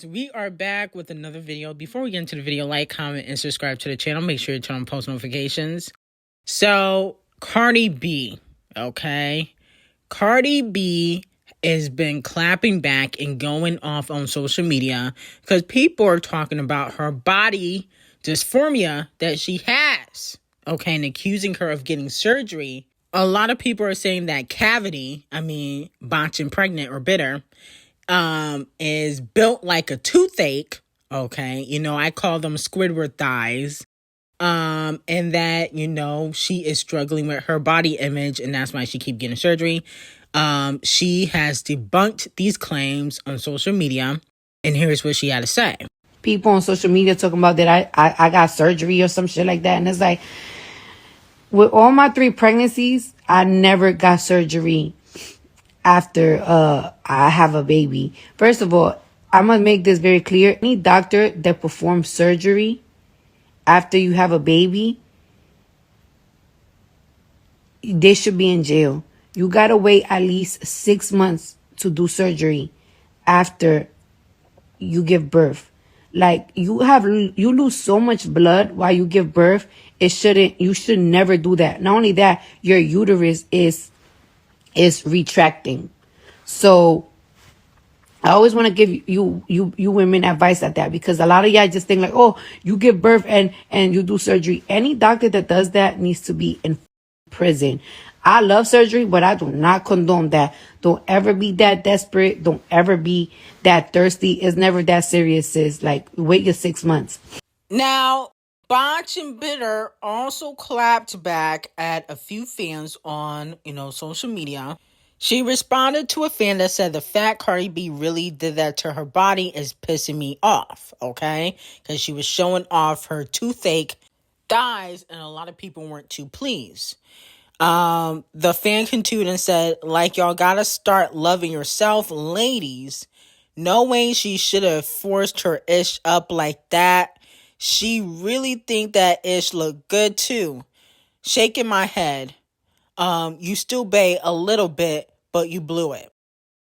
guys, we are back with another video. Before we get into the video, like, comment, and subscribe to the channel. Make sure you turn on post notifications. So, Cardi B, okay? Cardi B has been clapping back and going off on social media because people are talking about her body dysphoria that she has, okay, and accusing her of getting surgery. A lot of people are saying that cavity, botching pregnant or bitter, is built like a toothache. Okay. You know, I call them Squidward thighs. And that, you know, she is struggling with her body image and that's why she keep getting surgery. She has debunked these claims on social media and here's what she had to say. People on social media talking about that I got surgery or some shit like that. And it's like, with all my 3 pregnancies, I never got surgery after I have a baby. First of all, I'm going to make this very clear. Any doctor that performs surgery after you have a baby, they should be in jail. You got to wait at least 6 months to do surgery after you give birth. Like, you lose so much blood while you give birth. You should never do that. Not only that, your uterus is retracting. So I always want to give you women advice at that, because a lot of y'all just think like, oh, you give birth and you do surgery. Any doctor that does that needs to be in prison. I love surgery, but I do not condone that. Don't ever be that desperate. Don't ever be that thirsty. It's never that serious, sis. Like, wait your 6 months. Now, Botch and Bitter also clapped back at a few fans on, social media. She responded to a fan that said the fact Cardi B really did that to her body is pissing me off, okay? Because she was showing off her toothache thighs and a lot of people weren't too pleased. The fan continued and said, like, y'all gotta start loving yourself, ladies. No way she should have forced her ish up like that. She really think that ish looked good too. Shaking my head. You still bay a little bit, but you blew it.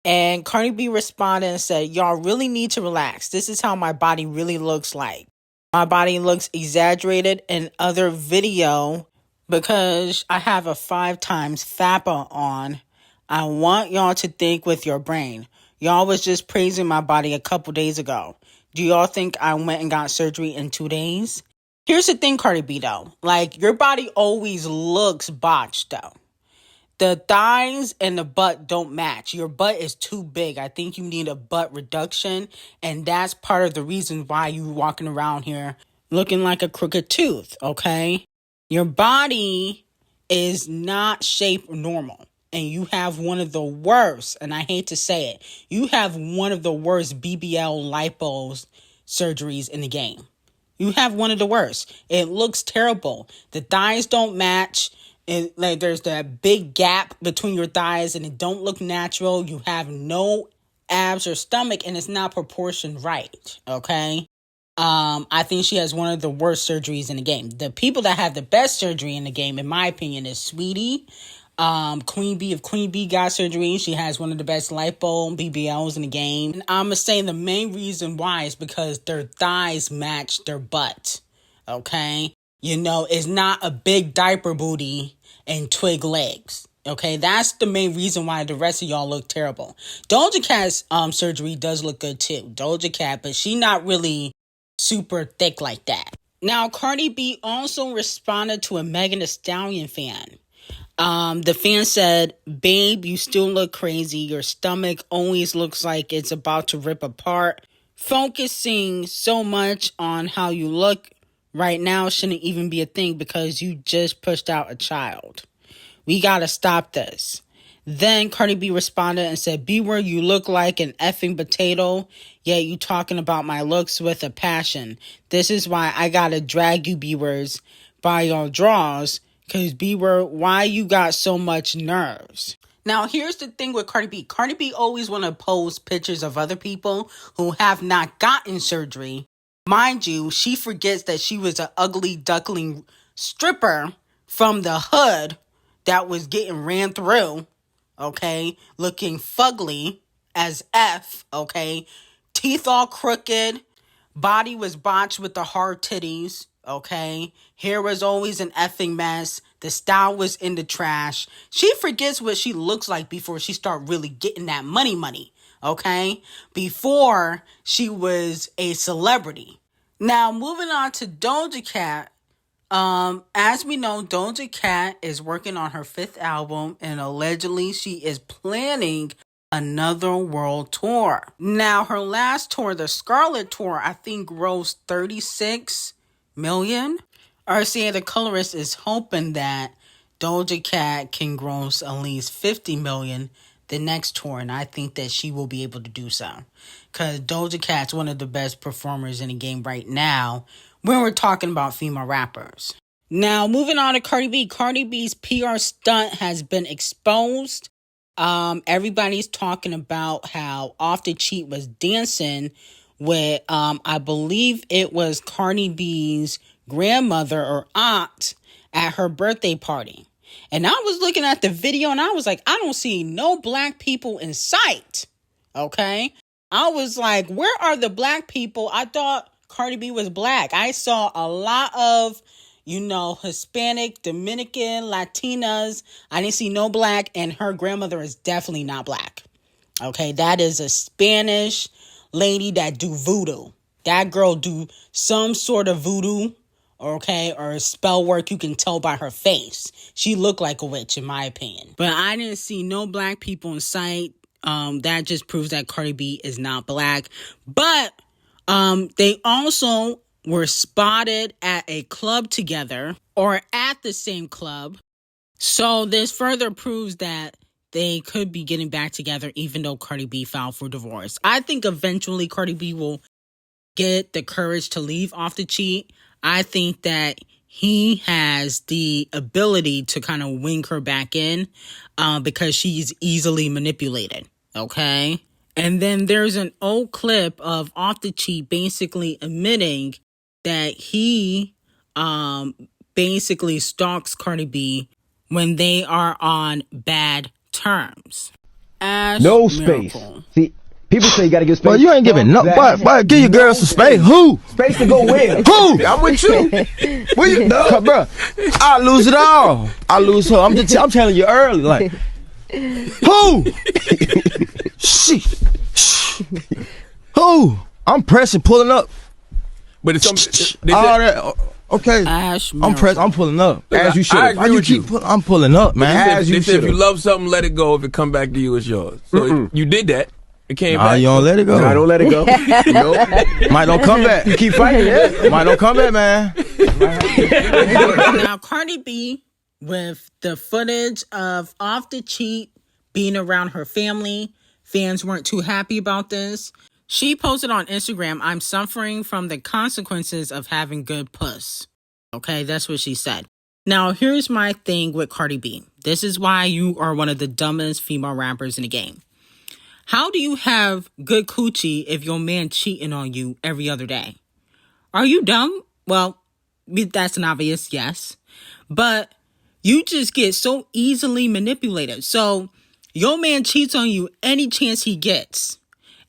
And Cardi B responded and said, y'all really need to relax. This is how my body really looks like. My body looks exaggerated in other video because I have a 5 times FAPA on. I want y'all to think with your brain. Y'all was just praising my body a couple days ago. Do y'all think I went and got surgery in 2 days? Here's the thing, Cardi B, though. Like, your body always looks botched, though. The thighs and the butt don't match. Your butt is too big. I think you need a butt reduction. And that's part of the reason why you're walking around here looking like a crooked tooth, okay? Your body is not shaped normal. And you have one of the worst, and I hate to say it, you have one of the worst BBL lipo surgeries in the game. You have one of the worst. It looks terrible. The thighs don't match. And like, there's that big gap between your thighs and it don't look natural. You have no abs or stomach and it's not proportioned right. Okay. I think she has one of the worst surgeries in the game. The people that have the best surgery in the game, in my opinion, is Sweetie. Queen Bee of Queen Bee got surgery. She has one of the best lipo BBLs in the game. And I'm saying the main reason why is because their thighs match their butt. Okay. It's not a big diaper booty and twig legs. Okay, that's the main reason why the rest of y'all look terrible. Doja Cat's surgery does look good too. Doja Cat, but she not really super thick like that. Now, Cardi B also responded to a Megan Thee Stallion fan. The fan said, babe, you still look crazy. Your stomach always looks like it's about to rip apart. Focusing so much on how you look right now shouldn't even be a thing because you just pushed out a child. We gotta stop this. Then Cardi B responded and said, B-word, you look like an effing potato, yet you talking about my looks with a passion. This is why I gotta drag you B-words by your draws, because B-word, why you got so much nerves? Now, here's the thing with Cardi B. Cardi B always want to post pictures of other people who have not gotten surgery. Mind you, she forgets that she was an ugly duckling stripper from the hood that was getting ran through, okay, looking fugly as F, okay, Teeth all crooked. Body was botched with the hard titties. Okay. Hair was always an effing mess. The style was in the trash. She forgets what she looks like before she start really getting that money. Okay. Before she was a celebrity. Now, moving on to Doja Cat. As we know, Doja Cat is working on her 5th album, and allegedly she is planning another world tour. Now, her last tour, the Scarlet Tour, I think grossed 36 million. RCA the colorist is hoping that Doja Cat can gross at least 50 million the next tour, and I think that she will be able to do so. Because Doja Cat's one of the best performers in the game right now when we're talking about female rappers. Now, moving on to Cardi B. Cardi B's PR stunt has been exposed. Everybody's talking about how Off the Cheat was dancing with, I believe it was Cardi B's grandmother or aunt at her birthday party. And I was looking at the video and I was like, I don't see no black people in sight. Okay. I was like, where are the black people? I thought Cardi B was black. I saw a lot of, Hispanic, Dominican, Latinas. I didn't see no black, and her grandmother is definitely not black. Okay, that is a Spanish lady that do voodoo. That girl do some sort of voodoo, okay, or spell work. You can tell by her face. She looked like a witch, in my opinion. But I didn't see no black people in sight. That just proves that Cardi B is not black. But they also were spotted at a club together or at the same club. So this further proves that they could be getting back together even though Cardi B filed for divorce. I think eventually Cardi B will get the courage to leave Off the Cheat. I think that he has the ability to kind of wing her back in because she's easily manipulated. Okay? And then there's an old clip of Off the Cheat basically admitting that he basically stalks Cardi B when they are on bad terms. No space. Miracle. See, people say you gotta give space. Well, you ain't giving no. Why give your girl some space? Who? Space to go win. Who? I'm with you. Where you? No, bro. I lose it all. I lose her. I'm telling you early, like. Who? Shit. Who? I'm pressing, pulling up. But it's all that. Okay. I'm pressing. I'm pulling up. As you should. I agree with you. I'm pulling up, man. As you If you should. love something, let it go. If it come back to you, it's yours. So you did that. It came back. You don't let it go. I don't let it go. Nope. Might don't come back. You keep fighting, yeah? Might don't come back, man. Now, Cardi B, with the footage of Off the Cheat being around her family, fans weren't too happy about this. She posted on Instagram, "I'm suffering from the consequences of having good puss." Okay, that's what she said. Now, here's my thing with Cardi B. This is why you are one of the dumbest female rappers in the game. How do you have good coochie if your man cheating on you every other day? Are you dumb? Well, that's an obvious yes. But you just get so easily manipulated. So your man cheats on you any chance he gets.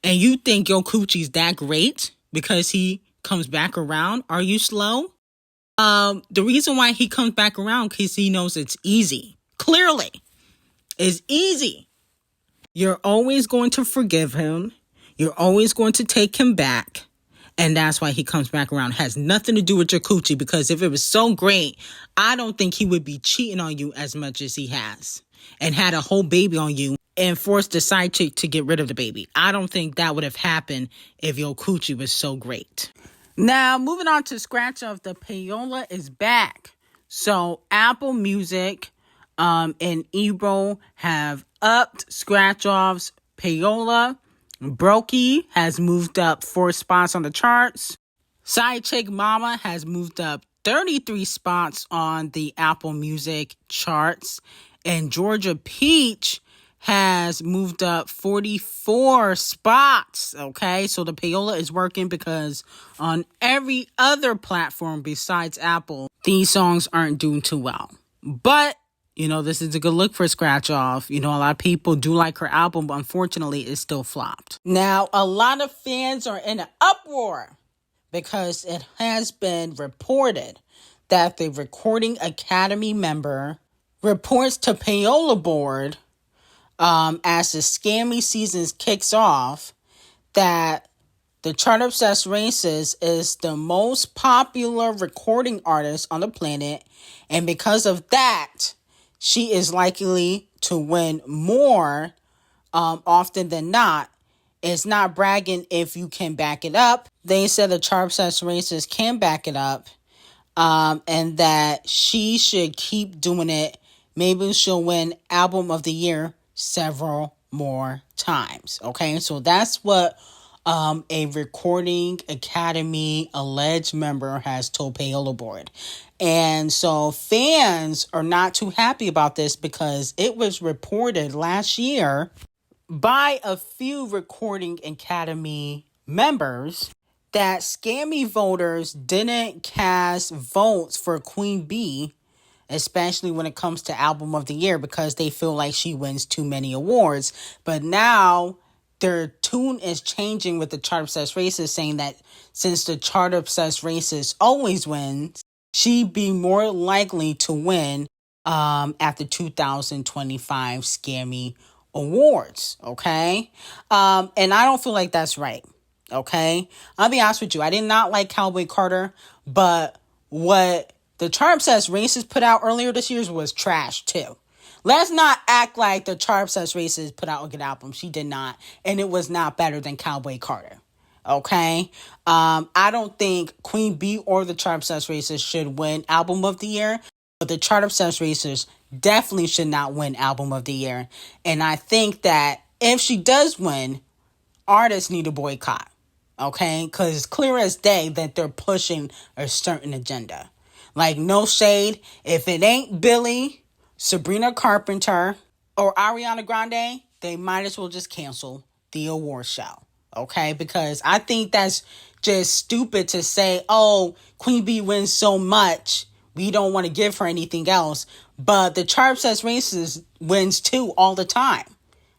And you think your coochie's that great because he comes back around? Are you slow? The reason why he comes back around because he knows it's easy. Clearly, it's easy. You're always going to forgive him. You're always going to take him back. And that's why he comes back around. It has nothing to do with your coochie, because if it was so great, I don't think he would be cheating on you as much as he has and had a whole baby on you and forced the side chick to get rid of the baby. I don't think that would have happened if your coochie was so great. Now, moving on to scratch off, the payola is back. So Apple Music and Ebro have upped scratch off's payola. Brokey has moved up 4 spots on the charts. Side Chick Mama has moved up 33 spots on the Apple Music charts. And Georgia Peach has moved up 44 spots. Okay, so the payola is working, because on every other platform besides Apple, these songs aren't doing too well. But this is a good look for Scratch Off. A lot of people do like her album, but unfortunately, it still flopped. Now, a lot of fans are in an uproar because it has been reported that the Recording Academy member reports to PÄY0LÄ board as the scammy season kicks off that the Chart Obsessed Racist is the most popular recording artist on the planet, and because of that, she is likely to win more often than not. It's not bragging if you can back it up. They said the Chart Obsessed Racist can back it up, and that she should keep doing it. Maybe she'll win Album of the Year several more times. Okay, so that's what a Recording Academy alleged member has told PÄY0LÄ board. And so fans are not too happy about this because it was reported last year by a few Recording Academy members that scammy voters didn't cast votes for Queen Bee, especially when it comes to Album of the Year, because they feel like she wins too many awards. But now their tune is changing with the Chart Obsessed Racist, saying that since the Chart Obsessed Racist always wins, she'd be more likely to win at the 2025 Scammy Awards, okay? And I don't feel like that's right, okay? I'll be honest with you. I did not like Cowboy Carter, but what the Chart Obsessed Racist put out earlier this year was trash, too. Let's not act like the Chart Obsessed Racist put out a good album. She did not. And it was not better than Cowboy Carter. Okay? I don't think Queen Bee or the Chart Obsessed Racist should win Album of the Year. But the Chart Obsessed Racist definitely should not win Album of the Year. And I think that if she does win, artists need to boycott. Okay? Because it's clear as day that they're pushing a certain agenda. Like, no shade. If it ain't Billie, Sabrina Carpenter, or Ariana Grande, they might as well just cancel the award show. Okay? Because I think that's just stupid to say, oh, Queen Bee wins so much, we don't want to give her anything else. But the Chart Obsessed Racist wins too all the time.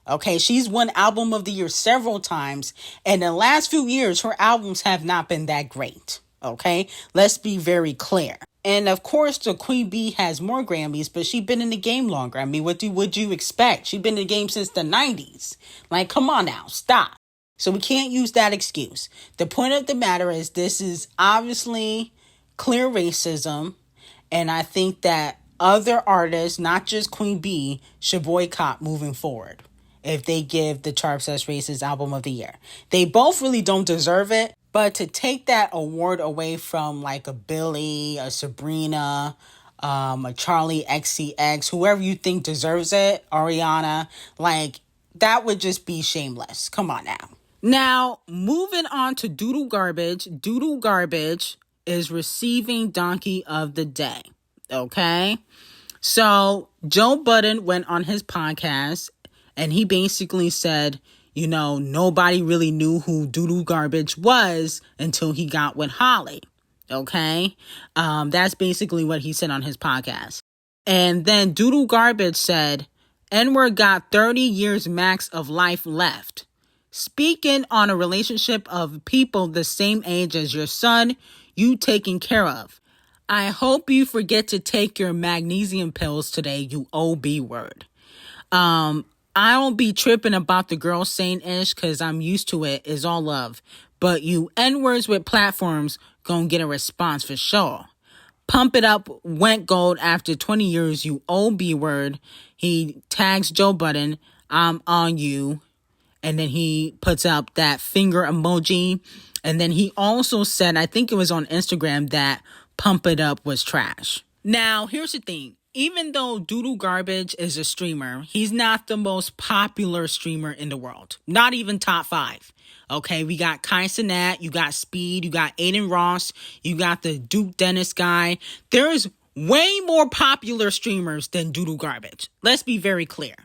Okay? She's won Album of the Year several times. And in the last few years, her albums have not been that great. Okay? Let's be very clear. And of course, the Queen Bee has more Grammys, but she's been in the game longer. I mean, what would you expect? She's been in the game since the 90s. Like, come on now, stop. So we can't use that excuse. The point of the matter is this is obviously clear racism. And I think that other artists, not just Queen Bee, should boycott moving forward if they give the Chart Obsessed Racist Album of the Year. They both really don't deserve it. But to take that award away from like a Billie, a Sabrina, a Charlie XCX, whoever you think deserves it, Ariana, like that would just be shameless. Come on now. Now, moving on to Doodle Garbage. Doodle Garbage is receiving Donkey of the Day. Okay? So Joe Budden went on his podcast and he basically said, nobody really knew who Doodle Garbage was until he got with Holly. Okay? That's basically what he said on his podcast. And then Doodle Garbage said, N-word got 30 years max of life left. Speaking on a relationship of people the same age as your son, you taken care of. I hope you forget to take your magnesium pills today, you OB word. I don't be tripping about the girl saying ish because I'm used to it. It's all love. But you N-words with platforms gonna get a response for sure. Pump It Up went gold after 20 years, you OB word. He tags Joe Budden, I'm on you. And then he puts up that finger emoji. And then he also said, I think it was on Instagram, that Pump It Up was trash. Now, here's the thing. Even though Doodle Garbage is a streamer, he's not the most popular streamer in the world. Not even top 5. Okay, we got Kai Cenat, you got Speed, you got Aiden Ross, you got the Duke Dennis guy. There's way more popular streamers than Doodle Garbage. Let's be very clear.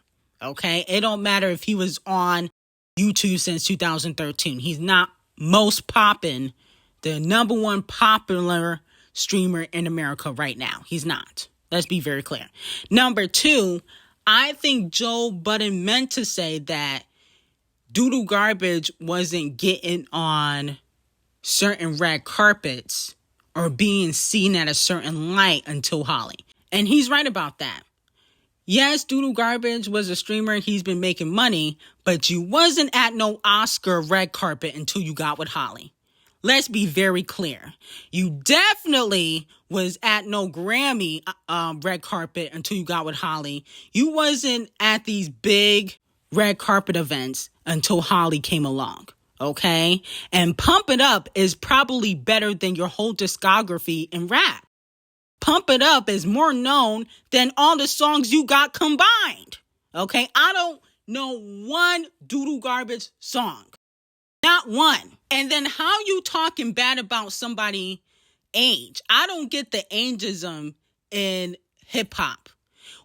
Okay, it don't matter if he was on YouTube since 2013. He's not most poppin', the number one popular streamer in America right now. He's not. Let's be very clear. Number two, I think Joe Budden meant to say that Doodoo Garbage wasn't getting on certain red carpets or being seen at a certain light until Holly. And he's right about that. Yes, Doodoo Garbage was a streamer. He's been making money, but you wasn't at no Oscar red carpet until you got with Holly. Let's be very clear. You definitely was at no Grammy red carpet until you got with Holly. You wasn't at these big red carpet events until Holly came along. Okay? And Pump It Up is probably better than your whole discography in rap. Pump It Up is more known than all the songs you got combined. Okay? I don't know one Doodoo Garbage song. Not one. And then how you talking bad about somebody age? I don't get the ageism in hip hop.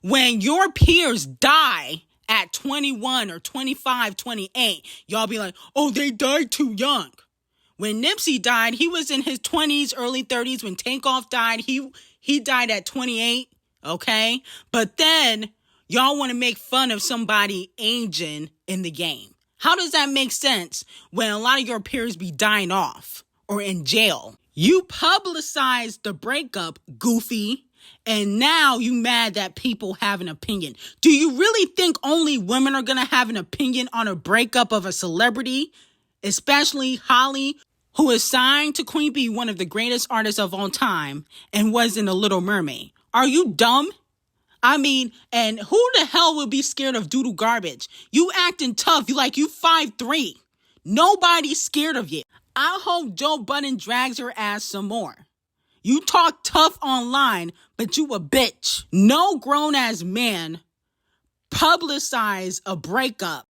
When your peers die at 21 or 25, 28, y'all be like, oh, they died too young. When Nipsey died, he was in his 20s, early 30s. When Takeoff died, he died at 28, okay? But then y'all want to make fun of somebody aging in the game. How does that make sense when a lot of your peers be dying off or in jail? You publicized the breakup, goofy, and now you mad that people have an opinion. Do you really think only women are going to have an opinion on a breakup of a celebrity? Especially Holly, who is signed to Queen Bee, one of the greatest artists of all time, and was in The Little Mermaid. Are you dumb? I mean, and who the hell would be scared of Doodoo Garbage? You acting tough. You 5'3". Nobody's scared of you. I hope Joe Budden drags your ass some more. You talk tough online, but you a bitch. No grown-ass man publicize a breakup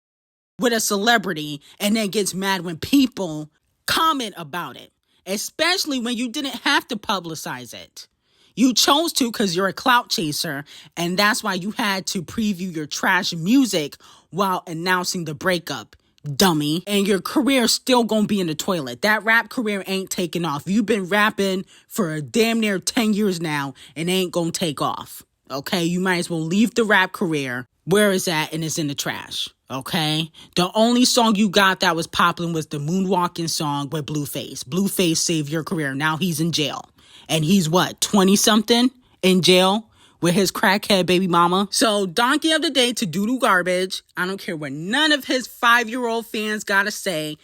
with a celebrity and then gets mad when people comment about it, especially when you didn't have to publicize it. You chose to because you're a clout chaser, and that's why you had to preview your trash music while announcing the breakup, dummy. And your career's still gonna be in the toilet. That rap career ain't taking off. You've been rapping for damn near 10 years now and ain't gonna take off, okay? You might as well leave the rap career where it's at and it's in the trash, okay? The only song you got that was popping was the Moonwalking song with Blueface. Blueface saved your career. Now he's in jail. And he's 20-something in jail with his crackhead baby mama. So donkey of the day to Doodoo Garbage. I don't care what none of his 5-year-old fans gotta say.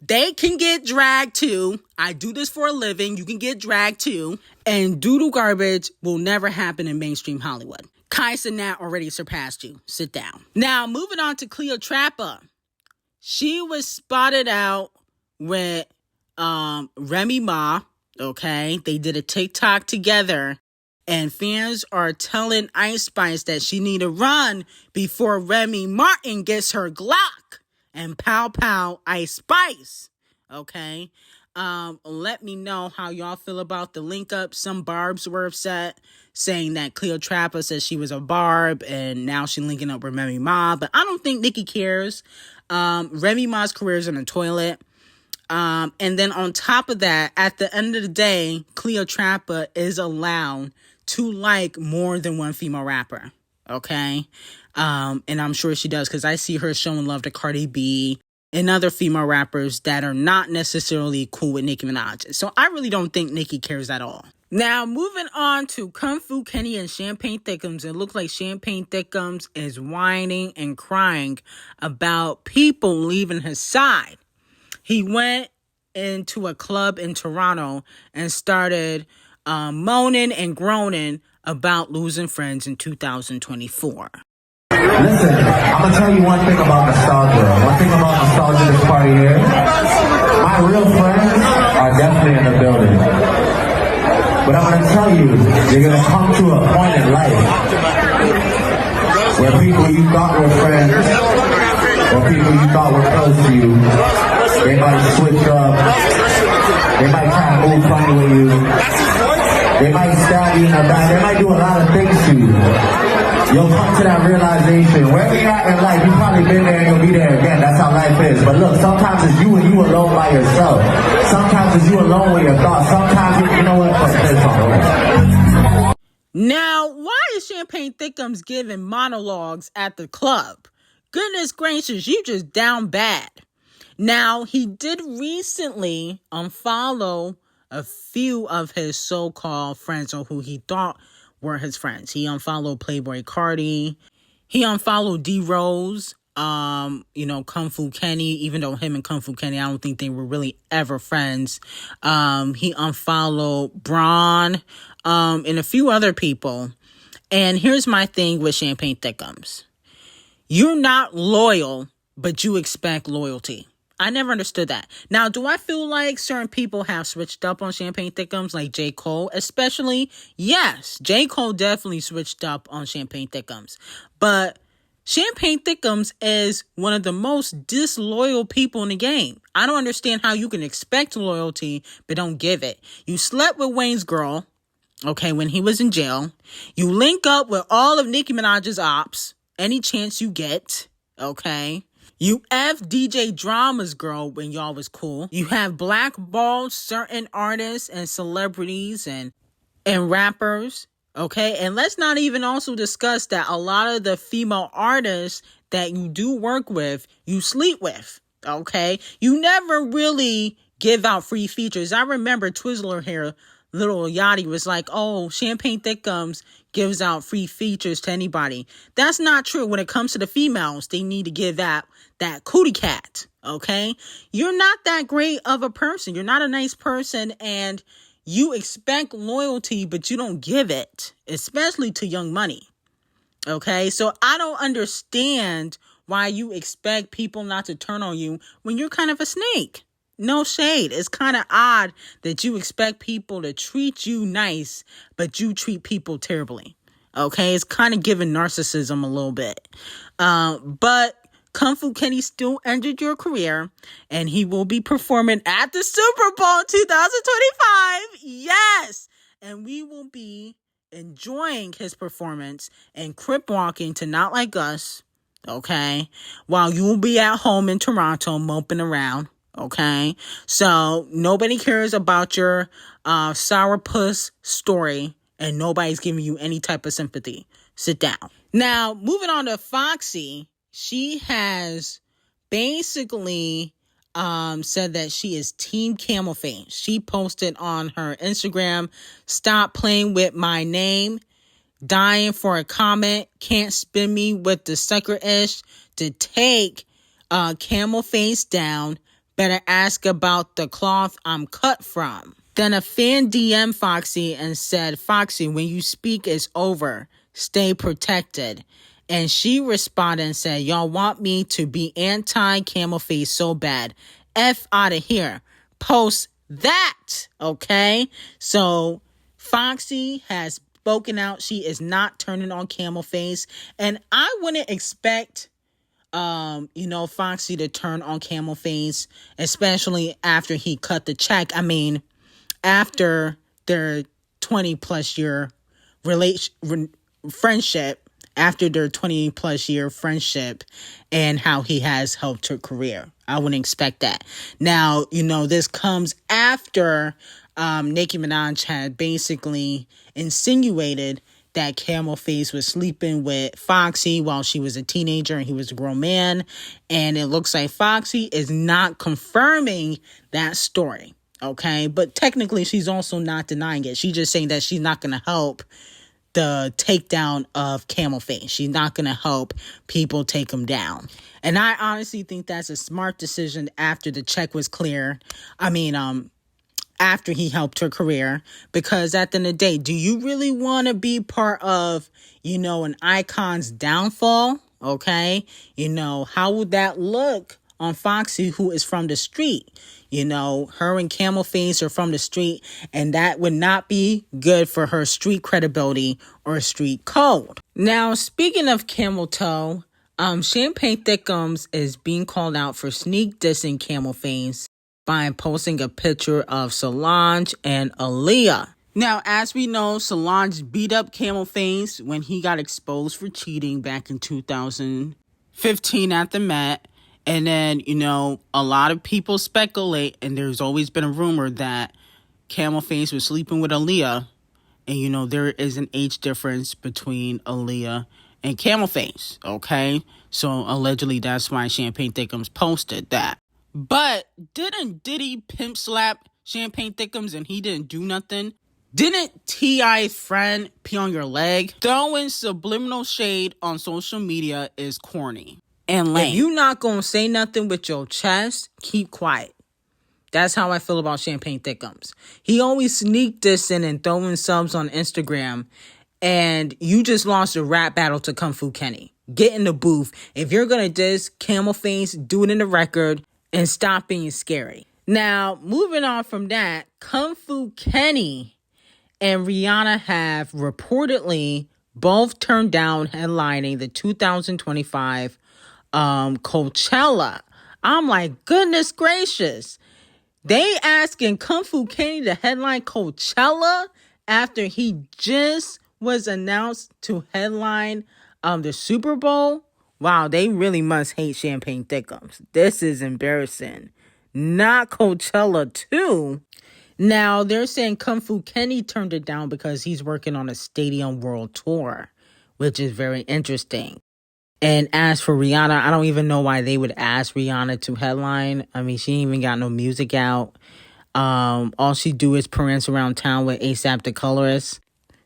They can get dragged too. I do this for a living. You can get dragged too. And Doodoo Garbage will never happen in mainstream Hollywood. Kaisa Nat already surpassed you. Sit down. Now, moving on to Cleopatra. She was spotted out with Remy Ma. Okay, they did a TikTok together, and fans are telling Ice Spice that she need to run before Remy Martin gets her Glock and pow pow Ice Spice. Okay, let me know how y'all feel about the link up. Some Barbs were upset, saying that Cleopatra says she was a Barb, and now she's linking up with Remy Ma. But I don't think Nicki cares. Remy Ma's career is in the toilet. And then on top of that, at the end of the day, Cleopatra is allowed to like more than one female rapper. Okay. And I'm sure she does because I see her showing love to Cardi B and other female rappers that are not necessarily cool with Nicki Minaj. So I really don't think Nicki cares at all. Now, moving on to Kung Fu Kenny and Champagne Thickums. It looks like Champagne Thickums is whining and crying about people leaving his side. He went into a club in Toronto and started moaning and groaning about losing friends in 2024. Listen, I'm going to tell you one thing about nostalgia. One thing about nostalgia this party here. My real friends are definitely in the building. But I'm going to tell you, you're going to come to a point in life where people you thought were friends or people you thought were close to you, they might switch up. They might try to move funny with you. They might stab you in the back. They might do a lot of things to you. You'll come to that realization. Wherever you're at in life, you've probably been there and you'll be there again. That's how life is. But look, sometimes it's you and you alone by yourself. Sometimes it's you alone with your thoughts. Sometimes you know what? Now, why is Champagne Thickums giving monologues at the club? Goodness gracious, you just down bad. Now, he did recently unfollow a few of his so-called friends, or who he thought were his friends. He unfollowed Playboy Cardi. He unfollowed D-Rose, Kung Fu Kenny, even though him and Kung Fu Kenny, I don't think they were really ever friends. He unfollowed Braun, and a few other people. And here's my thing with Champagne Thickums. You're not loyal, but you expect loyalty. I never understood that. Now, do I feel like certain people have switched up on Champagne Thickums, like J. Cole especially? Yes, J. Cole definitely switched up on Champagne Thickums. But Champagne Thickums is one of the most disloyal people in the game. I don't understand how you can expect loyalty, but don't give it. You slept with Wayne's girl, okay, when he was in jail. You link up with all of Nicki Minaj's ops, any chance you get, okay? You F DJ Drama's girl when y'all was cool. You have blackballed certain artists and celebrities and rappers, okay? And let's not even also discuss that a lot of the female artists that you do work with, you sleep with, okay? You never really give out free features. I remember Twizzler here, Little Yachty, was like, oh, Champagne Thickums gives out free features to anybody. That's not true. When it comes to the females, they need to give that cootie cat, okay? You're not that great of a person. You're not a nice person, and you expect loyalty, but you don't give it, especially to Young Money, okay? So I don't understand why you expect people not to turn on you when you're kind of a snake. No shade. It's kind of odd that you expect people to treat you nice, but you treat people terribly. Okay, it's kind of giving narcissism a little bit. But Kung Fu Kenny still ended your career, and he will be performing at the Super Bowl 2025. Yes, and we will be enjoying his performance and crip walking to Not Like Us. Okay, while you will be at home in Toronto moping around. Okay, so nobody cares about your sourpuss story, and nobody's giving you any type of sympathy. Sit down. Now, moving on to Foxy, she has basically said that she is Team Camel Face. She posted on her Instagram, "Stop playing with my name. Dying for a comment. Can't spin me with the sucker-ish to take Camel Face down. Better ask about the cloth I'm cut from." Then a fan DM Foxy and said, "Foxy, when you speak, it's over. Stay protected." And she responded and said, "Y'all want me to be anti-Camel Face so bad. F out of here." Post that, okay? So Foxy has spoken out. She is not turning on Camel Face. And I wouldn't expect Foxy to turn on Camel Face, especially after he cut the check. I mean, after their 20 plus year friendship, and how he has helped her career. I wouldn't expect that. Now, this comes after Nicki Minaj had basically insinuated that Camel Face was sleeping with Foxy while she was a teenager and he was a grown man. And it looks like Foxy is not confirming that story, okay? But technically, she's also not denying it. She's just saying that she's not going to help the takedown of Camel Face. She's not going to help people take him down. And I honestly think that's a smart decision after the check was clear. After he helped her career, because at the end of the day, do you really want to be part of, an icon's downfall? Okay. How would that look on Foxy, who is from the street? Her and Camel Face are from the street, and that would not be good for her street credibility or street code. Now, speaking of Camel Toe, Champagne Thickums is being called out for sneak dissing Camel Face by posting a picture of Solange and Aaliyah. Now, as we know, Solange beat up Camel Face when he got exposed for cheating back in 2015 at the Met. And then, a lot of people speculate, and there's always been a rumor that Camel Face was sleeping with Aaliyah And, you know, there is an age difference between Aaliyah and Camel Face, okay? So allegedly that's why Champagne Thickums posted that. But didn't Diddy pimp slap Champagne Thickums and he didn't do nothing? Didn't T.I.'s friend pee on your leg? Throwing subliminal shade on social media is corny and lame. If you not gonna say nothing with your chest, keep quiet. That's how I feel about Champagne Thickums. He always sneak dissing and throwing subs on Instagram, and you just lost a rap battle to Kung Fu Kenny. Get in the booth. If you're gonna diss Camel Face, do it in the record and stop being scary. Now, moving on from that, Kung Fu Kenny and Rihanna have reportedly both turned down headlining the 2025 Coachella. I'm like, goodness gracious. They asking Kung Fu Kenny to headline Coachella after he just was announced to headline the Super Bowl. Wow, they really must hate Champagne Thickums. This is embarrassing. Not Coachella too. Now, they're saying Kung Fu Kenny turned it down because he's working on a Stadium World Tour, which is very interesting. And as for Rihanna, I don't even know why they would ask Rihanna to headline. I mean, she ain't even got no music out. All she do is prance around town with ASAP the Colorist.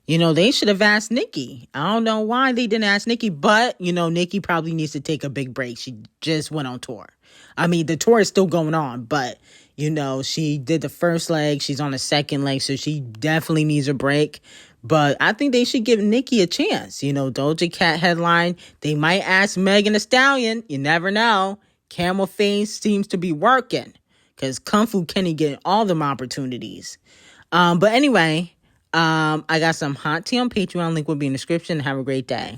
You know, they should have asked Nicki. I don't know why they didn't ask Nicki, but, you know, Nicki probably needs to take a big break. She just went on tour. I mean, the tour is still going on, but, you know, she did the first leg. She's on the second leg, so she definitely needs a break. But I think they should give Nicki a chance. You know, Doja Cat headline. They might ask Megan Thee Stallion. You never know. Camel Face seems to be working because Kung Fu Kenny getting all them opportunities. But anyway, I got some hot tea on Patreon. Link will be in the description. Have a great day.